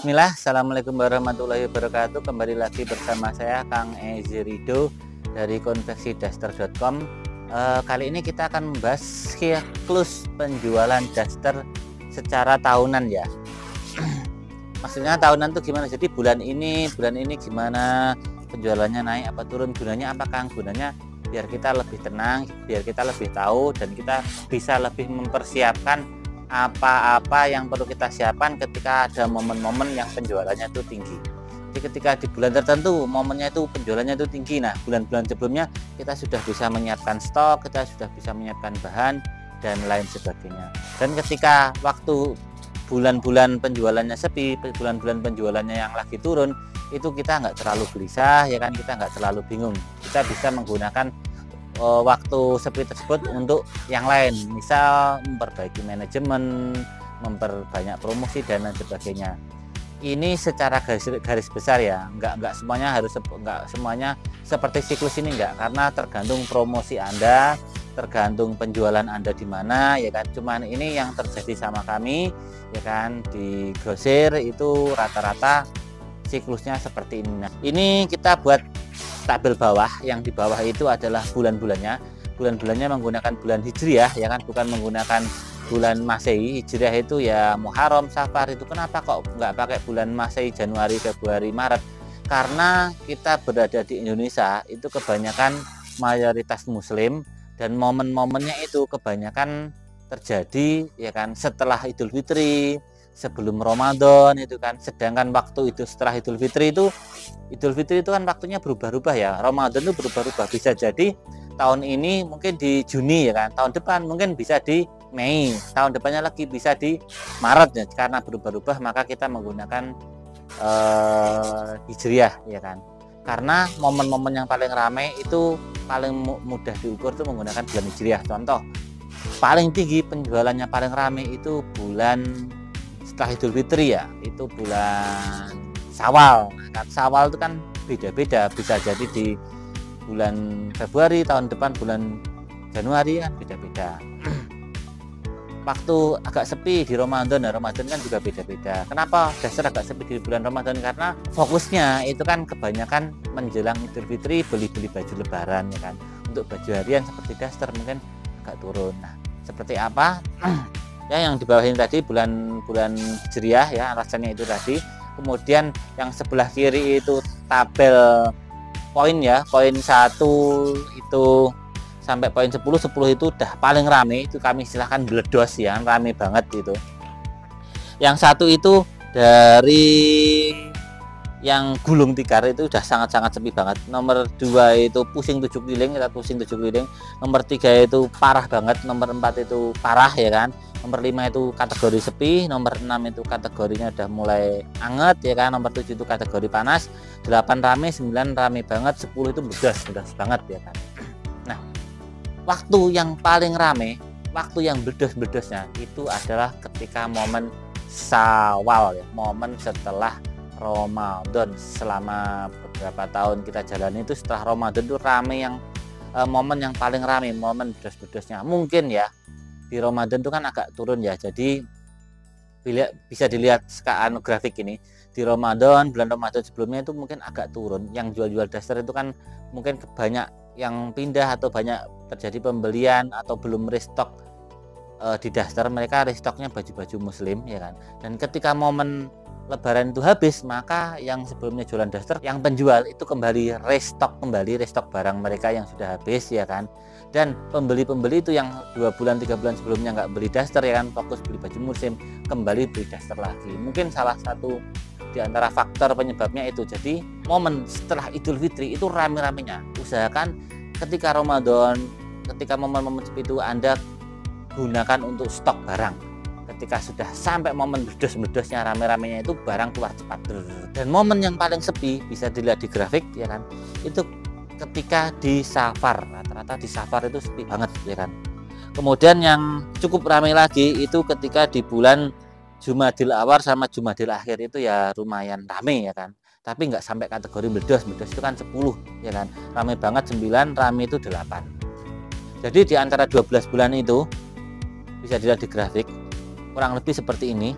Bismillah, Assalamualaikum warahmatullahi wabarakatuh. Kembali lagi bersama saya Kang Ezi Rido dari konveksidaster.com. Kali ini kita akan membahas siklus penjualan daster secara tahunan ya. Maksudnya tahunan tuh gimana? Jadi bulan ini gimana penjualannya, naik apa turun, gunanya apa Kang? Gunanya biar kita lebih tenang, biar kita lebih tahu, dan kita bisa lebih mempersiapkan apa-apa yang perlu kita siapkan ketika ada momen-momen yang penjualannya itu tinggi. Jadi ketika di bulan tertentu momennya itu penjualannya itu tinggi, nah bulan-bulan sebelumnya kita sudah bisa menyiapkan stok, kita sudah bisa menyiapkan bahan dan lain sebagainya. Dan ketika waktu bulan-bulan penjualannya sepi, bulan-bulan penjualannya yang lagi turun, itu kita nggak terlalu gelisah ya kan, kita nggak terlalu bingung, kita bisa menggunakan waktu sepi tersebut untuk yang lain, misal memperbaiki manajemen, memperbanyak promosi dan lain sebagainya. Ini secara garis besar ya, nggak semuanya seperti siklus ini, enggak, karena tergantung promosi Anda, tergantung penjualan Anda di mana ya kan. Cuman ini yang terjadi sama kami ya kan, di grosir itu rata-rata siklusnya seperti ini. Nah, ini kita buat tabel bawah, yang di bawah itu adalah bulan-bulannya menggunakan bulan Hijriah ya kan, bukan menggunakan bulan Masehi. Hijriah itu ya Muharram, Safar. Itu kenapa kok nggak pakai bulan Masehi, Januari, Februari, Maret? Karena kita berada di Indonesia itu kebanyakan mayoritas Muslim, dan momen-momennya itu kebanyakan terjadi ya kan setelah Idul Fitri, sebelum Ramadan itu kan. Sedangkan waktu itu setelah Idul Fitri itu kan waktunya berubah-ubah ya. Ramadan itu berubah-ubah, bisa jadi tahun ini mungkin di Juni ya kan, tahun depan mungkin bisa di Mei, tahun depannya lagi bisa di Maret ya. Karena berubah-ubah maka kita menggunakan Hijriah ya kan. Karena momen-momen yang paling ramai itu paling mudah diukur itu menggunakan bulan Hijriah. Contoh paling tinggi penjualannya paling ramai itu bulan setelah Idul Fitri ya, itu bulan Syawal. Nah, Syawal itu kan beda-beda, bisa jadi di bulan Februari, tahun depan bulan Januari kan beda-beda. Waktu agak sepi di Ramadan, nah Ramadan kan juga beda-beda. Kenapa daster agak sepi di bulan Ramadan? Karena fokusnya itu kan kebanyakan menjelang Idul Fitri, beli-beli baju lebaran ya kan. Untuk baju harian seperti daster mungkin agak turun. Nah, seperti apa? Ya, yang di bawah ini tadi bulan-bulan Hijriah ya, alasannya itu tadi. Kemudian yang sebelah kiri itu tabel poin ya, poin 1 itu sampai poin 10 itu udah paling rame, itu kami silahkan bledos ya, rame banget itu. Yang satu itu dari yang gulung tikar itu udah sangat-sangat sepi banget. Nomor 2 itu pusing 7 keliling, kita pusing 7 keliling. Nomor 3 itu parah banget, nomor 4 itu parah ya kan. Nomor 5 itu kategori sepi, nomor 6 itu kategorinya udah mulai anget ya kan, nomor 7 itu kategori panas, 8 rame, 9 rame banget, 10 itu bedas banget ya kan. Nah, waktu yang paling rame, waktu yang bedas-bedasnya itu adalah ketika momen Syawal ya, momen setelah Ramadan. Selama beberapa tahun kita jalani itu setelah Ramadan itu rame, yang momen yang paling rame, momen bedas-bedasnya. Mungkin ya di Ramadan itu kan agak turun ya, jadi bisa dilihat sekarang grafik ini, di Ramadan, bulan Ramadan sebelumnya itu mungkin agak turun. Yang jual-jual daster itu kan mungkin banyak yang pindah atau banyak terjadi pembelian atau belum restock di daster, mereka restocknya baju-baju Muslim ya kan. Dan ketika momen Lebaran itu habis, maka yang sebelumnya jualan daster, yang penjual itu kembali restock barang mereka yang sudah habis ya kan. Dan pembeli-pembeli itu yang 2 bulan 3 bulan sebelumnya nggak beli daster ya kan, fokus beli baju musim, kembali beli daster lagi. Mungkin salah satu di antara faktor penyebabnya itu. Jadi momen setelah Idul Fitri itu rame-ramenya. Usahakan ketika Ramadan, ketika momen-momen seperti itu Anda gunakan untuk stok barang. Ketika sudah sampai momen meledos-meledosnya, rame-ramenya itu barang keluar cepat. Dan momen yang paling sepi bisa dilihat di grafik ya kan, itu ketika di Safar. Rata-rata di Safar itu sepi banget ya kan. Kemudian yang cukup ramai lagi itu ketika di bulan Jumadil Awal sama Jumadil Akhir, itu ya lumayan ramai ya kan. Tapi nggak sampai kategori meledos itu kan 10 ya kan. Ramai banget 9, ramai itu 8. Jadi di antara 12 bulan itu bisa dilihat di grafik kurang lebih seperti ini.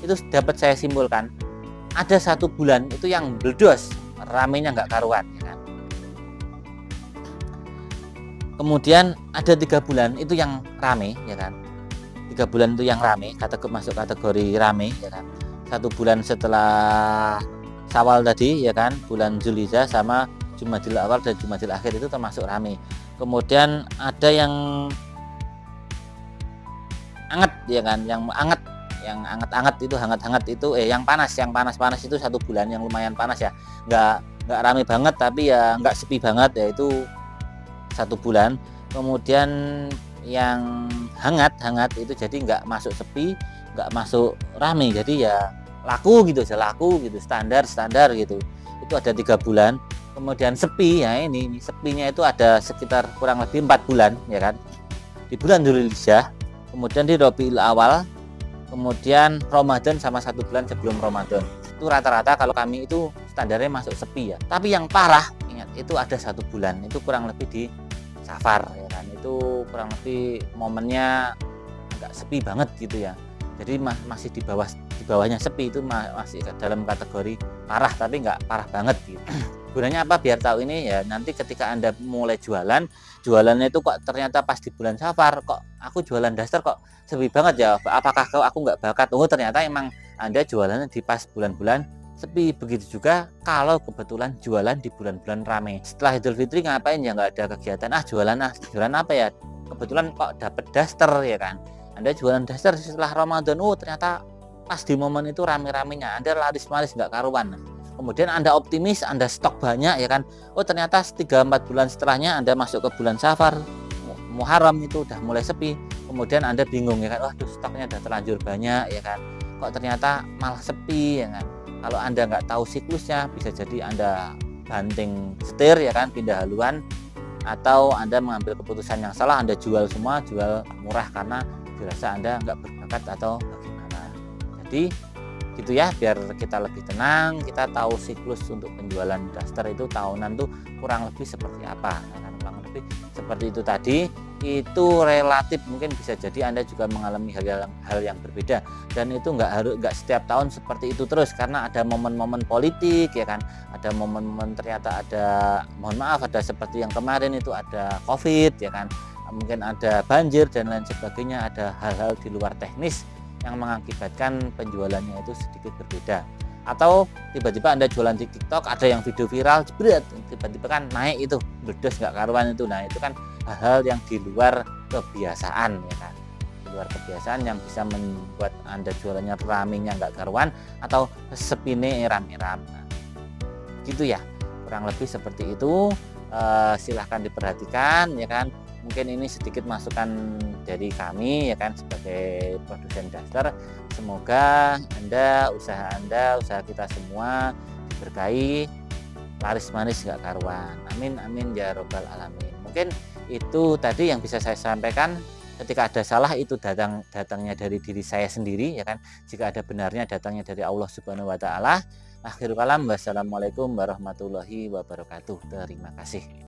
Itu dapat saya simpulkan ada 1 bulan itu yang bledos, ramenya nggak karuan, ya kan. Kemudian ada 3 bulan itu yang rame, ya kan. 3 bulan itu yang rame, masuk kategori rame, ya kan. 1 bulan setelah Syawal tadi, ya kan, bulan Zulhijjah sama Jumadil Awal dan Jumadil Akhir itu termasuk rame. Kemudian ada yang anget, ya kan, yang anget-anget itu, hangat-hangat itu, yang panas itu 1 bulan yang lumayan panas ya, nggak rame banget tapi ya nggak sepi banget, yaitu 1 bulan. Kemudian yang hangat itu jadi nggak masuk sepi, nggak masuk rame, jadi ya laku gitu, standar gitu. Itu ada 3 bulan. Kemudian sepi, ya ini sepinya itu ada sekitar kurang lebih 4 bulan, ya kan, di bulan Dzulhijjah, kemudian di Rabiul Awal, kemudian Ramadan sama 1 bulan sebelum Ramadan. Itu rata-rata kalau kami itu standarnya masuk sepi ya. Tapi yang parah, ingat, itu ada 1 bulan, itu kurang lebih di Safar, ya kan. Itu kurang lebih momennya agak sepi banget gitu ya. Jadi masih di bawahnya sepi, itu masih dalam kategori parah tapi nggak parah banget gitu. Gunanya apa? Biar tahu ini ya, nanti ketika Anda mulai jualannya itu kok ternyata pas di bulan Safar, kok aku jualan daster kok sepi banget ya, apakah aku nggak bakat? Oh, ternyata emang Anda jualannya di pas bulan-bulan sepi. Begitu juga kalau kebetulan jualan di bulan-bulan ramai. Setelah Idul Fitri ngapain ya, nggak ada kegiatan, jualan apa ya, kebetulan kok dapet daster, ya kan. Anda jualan daster setelah Ramadan, oh ternyata pas di momen itu rame-ramenya, Anda laris-laris nggak karuan. Kemudian Anda optimis, Anda stok banyak, ya kan. Oh ternyata 3-4 bulan setelahnya Anda masuk ke bulan Safar, Muharram itu udah mulai sepi. Kemudian Anda bingung, ya kan, waduh stoknya udah terlanjur banyak, ya kan, kok ternyata malah sepi, ya kan. Kalau Anda nggak tahu siklusnya, bisa jadi Anda banting setir, ya kan, pindah haluan, atau Anda mengambil keputusan yang salah, Anda jual semua, jual murah karena dirasa Anda nggak berbakat atau bagaimana. Jadi gitu ya, biar kita lebih tenang, kita tahu siklus untuk penjualan daster itu tahunan tuh kurang lebih seperti apa. Nah, kurang lebih seperti itu tadi, itu relatif mungkin bisa jadi Anda juga mengalami hal yang berbeda, dan itu nggak setiap tahun seperti itu terus, karena ada momen-momen politik, ya kan, ada momen-momen ternyata ada, mohon maaf, ada seperti yang kemarin itu ada COVID, ya kan, mungkin ada banjir dan lain sebagainya, ada hal-hal di luar teknis yang mengakibatkan penjualannya itu sedikit berbeda. Atau tiba-tiba Anda jualan di TikTok, ada yang video viral, jebret, tiba-tiba kan naik itu, bledos nggak karuan itu. Nah itu kan hal-hal yang di luar kebiasaan, ya kan, di luar kebiasaan yang bisa membuat Anda jualannya ramenya nggak karuan atau sepine eram-eram. Nah, gitu ya, kurang lebih seperti itu. Silahkan diperhatikan, ya kan. Mungkin ini sedikit masukan dari kami, ya kan, sebagai produsen daster. Semoga usaha kita semua diberkahi, laris manis nggak karuan. Amin amin ya robbal alamin. Mungkin itu tadi yang bisa saya sampaikan. Ketika ada salah itu datangnya dari diri saya sendiri, ya kan. Jika ada benarnya datangnya dari Allah Subhanahu wa taala. Akhirul kalam, wassalamualaikum warahmatullahi wabarakatuh. Terima kasih.